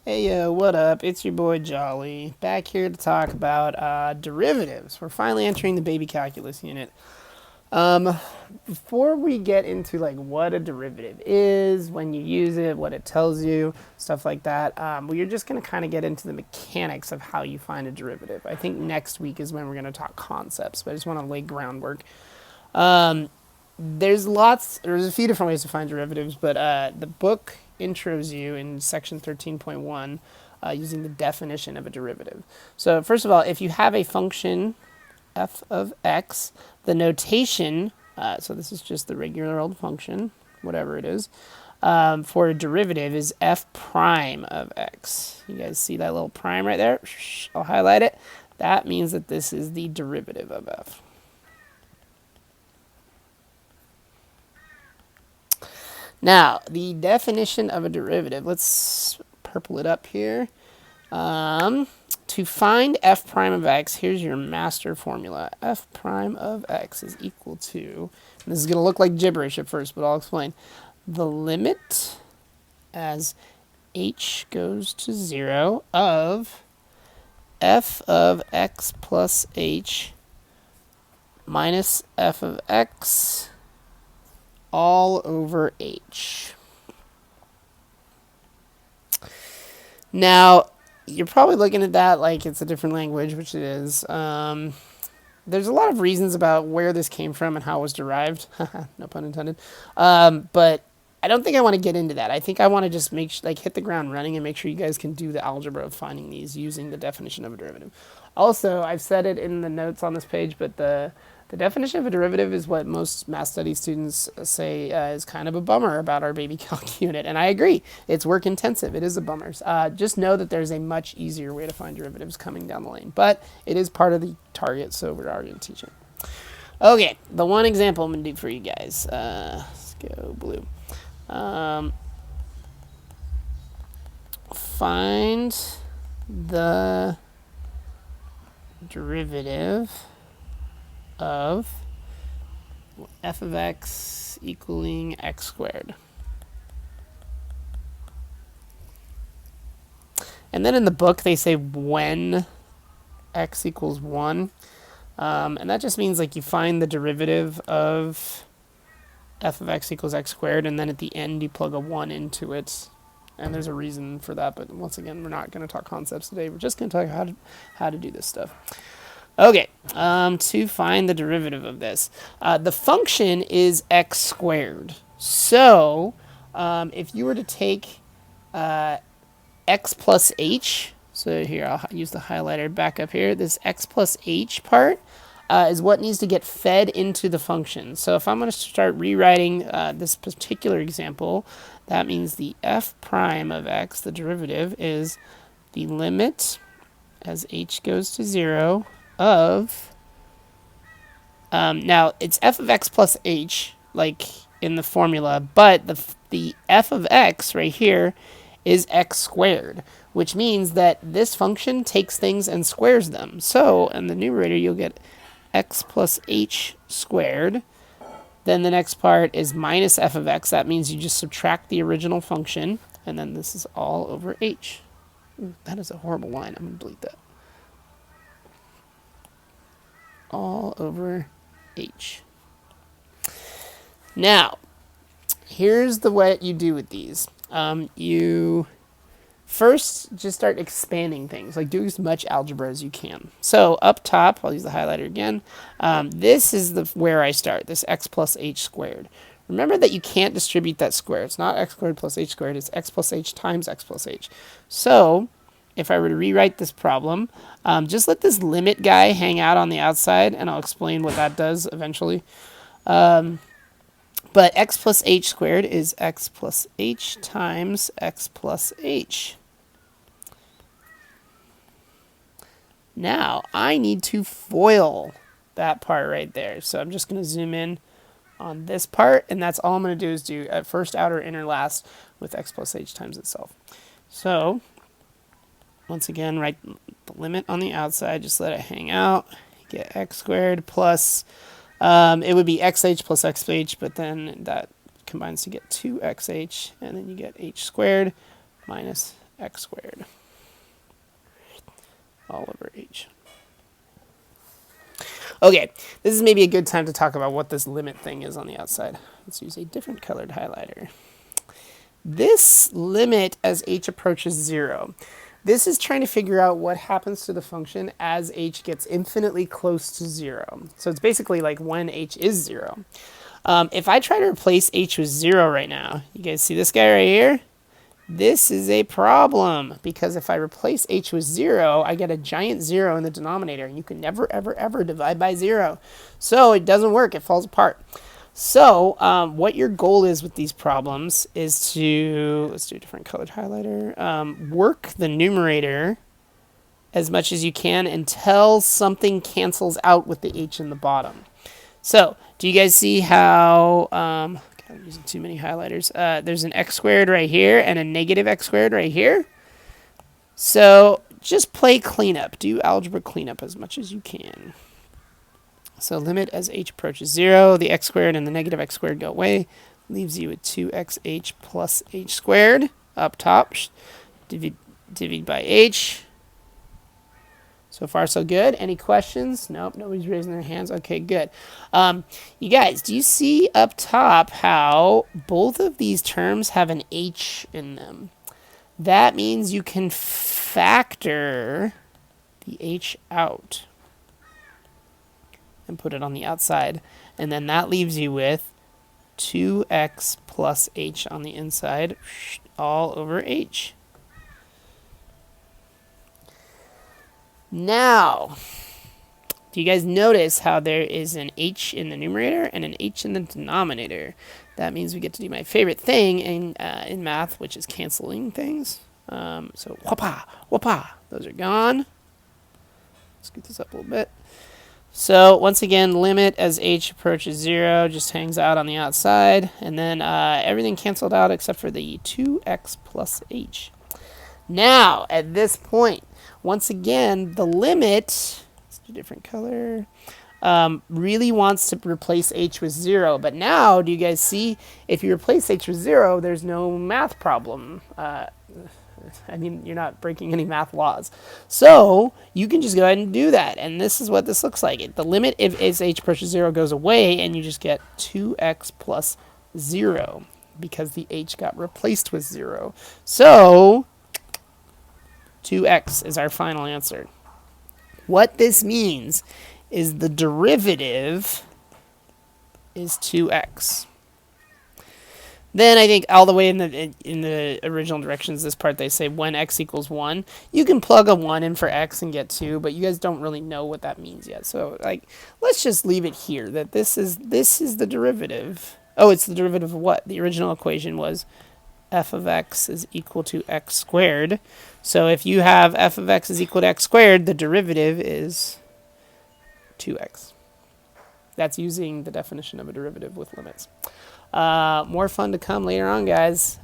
Hey yo, what up? It's your boy Jolly, back here to talk about derivatives. We're finally entering the baby calculus unit. Um, Before we get into like what a derivative is, when you use it, what it tells you, stuff like that, we're just going to kind of get into the mechanics of how you find a derivative. I think next week is when we're going to talk concepts, but I just want to lay groundwork. Um, there's a few different ways to find derivatives, but the book intros you in section 13.1 using the definition of a derivative. So first of all, if you have a function f of x, the notation, so this is just the regular old function, whatever it is, for a derivative is f prime of x. You guys see that little prime right there? I'll highlight it. That means that this is the derivative of f. Now, the definition of a derivative, let's purple it up here. To find f prime of x, here's your master formula. F prime of x is equal to, and this is going to look like gibberish at first, but I'll explain. The limit as h goes to 0 of f of x plus h minus f of x all over h. Now, you're probably looking at that like it's a different language, which it is. There's a lot of reasons about where this came from and how it was derived. No pun intended. But I don't think I want to get into that. I think I want to just hit the ground running and make sure you guys can do the algebra of finding these using the definition of a derivative. Also, I've said it in the notes on this page, but the definition of a derivative is what most math studies students say is kind of a bummer about our baby calc unit. And I agree. It's work intensive. It is a bummer. Just know that there's a much easier way to find derivatives coming down the lane. But it is part of the target, so we're already going to teach it. Okay, the one example I'm going to do for you guys. Let's go blue. Find the derivative of f of x equaling x squared. And then in the book they say when x equals 1. And that just means like you find the derivative of f of x equals x squared, and then at the end you plug a 1 into it. And there's a reason for that, but once again, we're not going to talk concepts today. We're just going to talk how to do this stuff. Okay, to find the derivative of this. The function is x squared. So, if you were to take x plus h, so here I'll use the highlighter back up here, this x plus h part is what needs to get fed into the function. So if I'm going to start rewriting this particular example, that means the f prime of x, the derivative, is the limit as h goes to 0 of, now it's f of x plus h, like in the formula, but the f of x right here is x squared, which means that this function takes things and squares them. So in the numerator, you'll get x plus h squared. Then the next part is minus f of x. That means you just subtract the original function, and then this is all over h. Ooh, that is a horrible line. I'm going to delete that. All over h. Now, here's the what you do with these. You first just start expanding things, like do as much algebra as you can. So up top, I'll use the highlighter again. This is where I start, this x plus h squared. Remember that you can't distribute that square. It's not x squared plus h squared, it's x plus h times x plus h. So if I were to rewrite this problem, just let this limit guy hang out on the outside, and I'll explain what that does eventually. But x plus h squared is x plus h times x plus h. Now, I need to FOIL that part right there. So I'm just going to zoom in on this part, and that's all I'm going to do is do at first, outer, inner, last with x plus h times itself. So once again, write the limit on the outside, just let it hang out. Get x squared plus, it would be xh plus xh, but then that combines to get 2xh, and then you get h squared minus x squared all over h. Okay, this is maybe a good time to talk about what this limit thing is on the outside. Let's use a different colored highlighter. This limit as h approaches 0. This is trying to figure out what happens to the function as h gets infinitely close to 0. So it's basically like when h is 0. If I try to replace h with 0 right now, you guys see this guy right here? This is a problem, because if I replace h with 0, I get a giant 0 in the denominator, and you can never, ever, ever divide by 0. So it doesn't work. It falls apart. So what your goal is with these problems is to, let's do a different colored highlighter, work the numerator as much as you can until something cancels out with the h in the bottom. So do you guys see how, God, I'm using too many highlighters, there's an x squared right here and a negative x squared right here? So just play cleanup. Do algebra cleanup as much as you can. So limit as h approaches 0, the x squared and the negative x squared go away. Leaves you with 2xh plus h squared up top. Divide by h. So far, so good. Any questions? Nope, nobody's raising their hands. Okay, good. You guys, do you see up top how both of these terms have an h in them? That means you can factor the h out and put it on the outside. And then that leaves you with 2x plus h on the inside, all over h. Now, do you guys notice how there is an h in the numerator and an h in the denominator? That means we get to do my favorite thing in math, which is canceling things. So, whapa, whapa, those are gone. Scoot this up a little bit. So once again, limit as h approaches 0 just hangs out on the outside, and then everything canceled out except for the 2x plus h. Now, at this point, once again, the limit, let's do a different color, really wants to replace h with 0. But now, do you guys see, if you replace h with 0, there's no math problem. I mean, you're not breaking any math laws. So you can just go ahead and do that. And this is what this looks like. The limit if as h approaches 0 goes away, and you just get 2x plus 0 because the h got replaced with 0. So 2x is our final answer. What this means is the derivative is 2x. Then I think all the way in the original directions, this part they say when x equals 1. You can plug a 1 in for x and get 2, but you guys don't really know what that means yet. So like, let's just leave it here that this is the derivative. Oh, it's the derivative of what? The original equation was f of x is equal to x squared. So if you have f of x is equal to x squared, the derivative is 2x. That's using the definition of a derivative with limits. More fun to come later on, guys.